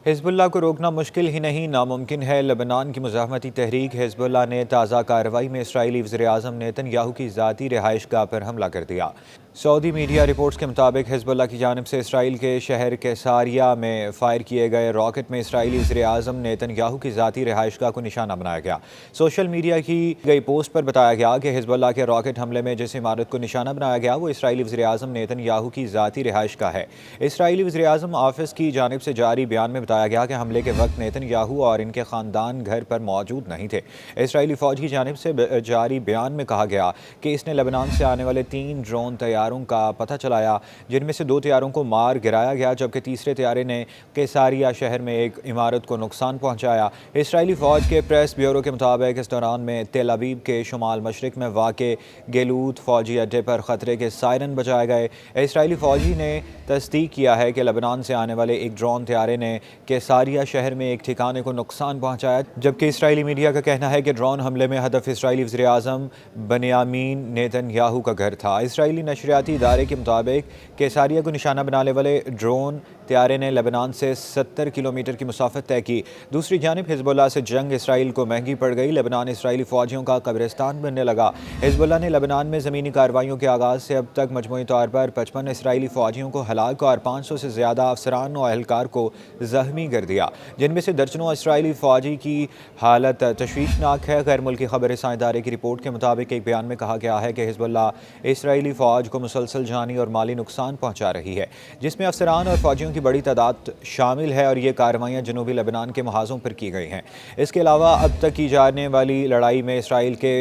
Hezbollah को रोकना मुश्किल ही नहीं नामुमकिन है। लबनान की मुज़ाहमती तहरीक हिज़्बुल्लाह ने ताज़ा कार्रवाई में इसराइली वज़ीर-ए-आज़म नेतन्याहू की ज़ाती रिहाइशगाह पर हमला कर दिया। सऊदी मीडिया रिपोर्ट्स के मुताबिक हिज़्बुल्लाह की जानिब से इसराइल के शहर कैसारिया में फ़ायर किए गए रॉकेट में इसराइली वज़ीर-ए-आज़म नेतन्याहू की ज़ाती रिहाइशगाह को निशाना बनाया गया। सोशल मीडिया की गई पोस्ट पर बताया गया कि हिज़्बुल्लाह के रॉकेट हमले में जिस इमारत को निशाना बनाया गया वो इसराइली वज़ीर-ए-आज़म नेतन्याहू की ज़ाती रिहाइशगाह है। इसराइली वज़ीर-ए-आज़म ऑफिस की जानिब से जारी बयान में बताया गया कि हमले के वक्त नेतन्याहू और इनके ख़ानदान घर पर मौजूद नहीं थे। इसराइली फ़ौज की जानिब से जारी बयान में कहा गया कि इसने लेबनान से आने वाले 3 ड्रोन तैयारों का पता चलाया, जिनमें से 2 तैयारों को मार गिराया गया, जबकि तीसरे तैयारे ने कैसारिया शहर में एक इमारत को नुकसान पहुंचाया। इसराइली फ़ौज के प्रेस ब्यूरो के मुताबिक इस दौरान में तेल अवीव के शुमाल मशरिक में वाक़े गेलूत फ़ौजी अड्डे पर ख़तरे के सायरन बजाए गए। इसराइली फ़ौजी ने तस्दीक किया है कि लेबनान से आने वाले एक ड्रोन तैयारे ने कैसारिया शहर में एक ठिकाने को नुकसान पहुंचाया, जबकि इसराइली मीडिया का कहना है कि ड्रोन हमले में हदफ इसराइली वज़ीर-ए-आज़म बेंयामीन नेतन्याहू का घर था। इसराइली नशरियाती इदारे के मुताबिक कैसारिया को निशाना बनाने वाले ड्रोन तैयारे ने लेबनान से 70 किलोमीटर की मुसाफत तय की। दूसरी जानिब हिज़्बुल्लाह से जंग इसराइल को महंगी पड़ गई। लेबनान इसराइली फ़ौजियों का कब्रिस्तान बनने लगा। हिज़्बुल्लाह ने लेबनान में ज़मीनी कार्रवाइयों के आगाज़ से अब तक मजमूई तौर पर 55 इसराइली फ़ौजियों को हलाक और 500 से ज़्यादा अफसरान और एहलकार को ज़ख्मी कर दिया, जिनमें से दर्जनों इसराइली फ़ौजी की हालत तशवीशनाक है। गैर मुल्की खबर रसां इदारे की रिपोर्ट के मुताबिक एक बयान में कहा गया है कि हिज़्बुल्लाह इसराइली फ़ौज को मुसलसल जानी और माली नुकसान पहुँचा रही है, जिसमें अफसरान और फ़ौजियों की बड़ी तादाद शामिल है, और ये कार्रवाइयाँ जनूबी लेबनान के महाजों पर की गई हैं। इसके अलावा अब तक की जाने वाली लड़ाई में इसराइल के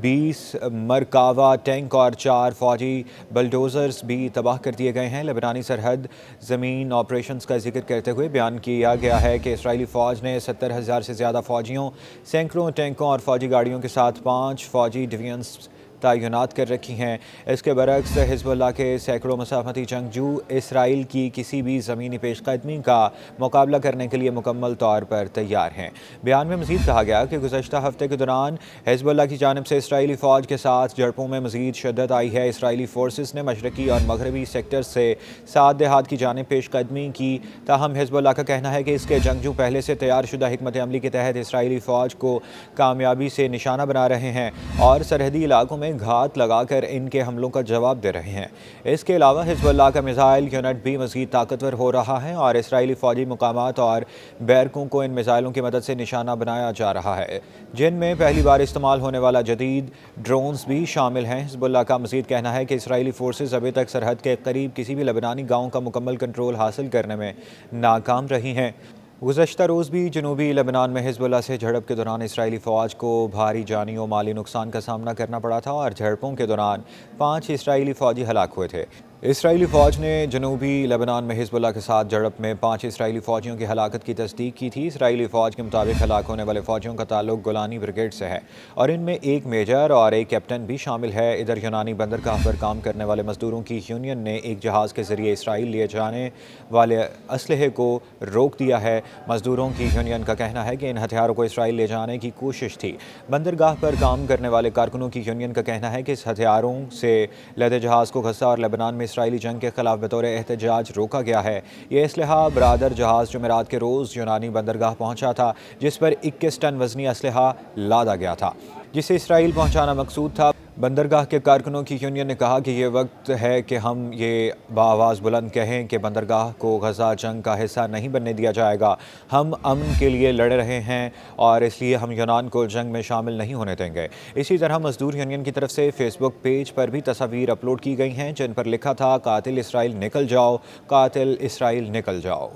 20 मरकावा टैंक और 4 फ़ौजी बलडोज़र्स भी तबाह कर दिए गए हैं। लेबनानी सरहद ज़मीन ऑपरेशंस का जिक्र करते हुए बयान किया गया है कि इसराइली फ़ौज ने 70,000 से ज़्यादा फ़ौजियों, सैकड़ों टैंकों और फ़ौजी गाड़ियों के साथ 5 फ़ौजी डिवीजन्स तैनात कर रखी हैं। इसके बरक्स हिज़्बुल्लाह के सैकड़ों मुज़ाहमती जंगजू इसराइल की किसी भी ज़मीनी पेशकदमी का मुकाबला करने के लिए मुकम्मल तौर पर तैयार हैं। बयान में मज़ीद कहा गया कि गुज़श्ता हफ्ते के दौरान हिज़्बुल्लाह की जानिब से इसराइली फ़ौज के साथ झड़पों में मज़ीद शिद्दत आई है। इसराइली फोर्सेस ने मशरक़ी और मगरबी सेक्टर से सात देहात की जानिब पेशकदमी की, ताहम हिज़्बुल्लाह का कहना है कि इसके जंगजू पहले से तैयार शुदा हिकमत अमली के तहत इसराइली फ़ौज को कामयाबी से निशाना बना रहे हैं और सरहदी इलाकों में घात लगाकर इनके हमलों का जवाब दे रहे हैं। इसके अलावा हिज़्बुल्लाह का मिसाइल यूनिट भी मज़ीद ताकतवर हो रहा है और इसराइली फ़ौजी मुकामात और बैरकों को इन मिसाइलों की मदद से निशाना बनाया जा रहा है, जिनमें पहली बार इस्तेमाल होने वाला जदीद ड्रोन्स भी शामिल हैं। हिज़्बुल्लाह का मज़ीद कहना है कि इसराइली फोर्सेस अभी तक सरहद के करीब किसी भी लेबनानी गाँव का मुकम्मल कंट्रोल हासिल करने में नाकाम रही हैं। गुज़श्ता रोज़ भी जनूबी लेबनान में हिज़्बुल्लाह से झड़प के दौरान इसराइली फ़ौज को भारी जानी और माली नुकसान का सामना करना पड़ा था और झड़पों के दौरान 5 इसराइली फ़ौजी हलाक हुए थे। इसराइली फ़ौज ने जनूबी लेबनान में हिज़्बुल्लाह के साथ झड़प में 5 इसराइली फ़ौजियों की हलाकत की तस्दीक की थी। इसराइली फ़ौज के मुताबिक हलाक होने वाले फ़ौजियों का ताल्लुक गोलानी ब्रिगेड से है और इनमें एक मेजर और एक कैप्टन भी शामिल है। इधर यूनानी बंदरगाह पर काम करने वाले मजदूरों की यूनियन ने एक जहाज़ के ज़रिए इसराइल लिए जाने वाले असलहे को रोक दिया है। मजदूरों की यूनियन का कहना है कि इन हथियारों को इसराइल ले जाने की कोशिश थी। बंदरगाह पर काम करने वाले कारकुनों की यूनियन का कहना है कि इस हथियारों से लदे जहाज़ को गज़ा और लेबनान में इसराइली जंग के खिलाफ बतौर एहतजाज रोका गया है। ये असलहा बरादर जहाज़ जुमेरात के रोज़ यूनानी बंदरगाह पहुंचा था, जिस पर 21 टन वजनी असलहा लादा गया था, जिसे इसराइल पहुंचाना मकसूद था। बंदरगाह के कारकुनों की यूनियन ने कहा कि ये वक्त है कि हम ये बाआवाज़ बुलंद कहें कि बंदरगाह को गज़ा जंग का हिस्सा नहीं बनने दिया जाएगा। हम अमन के लिए लड़ रहे हैं और इसलिए हम यूनान को जंग में शामिल नहीं होने देंगे। इसी तरह मजदूर यूनियन की तरफ से फेसबुक पेज पर भी तस्वीर अपलोड की गई हैं, जिन पर लिखा था कातिल इसराइल निकल जाओ, कातिल इसराइल निकल जाओ।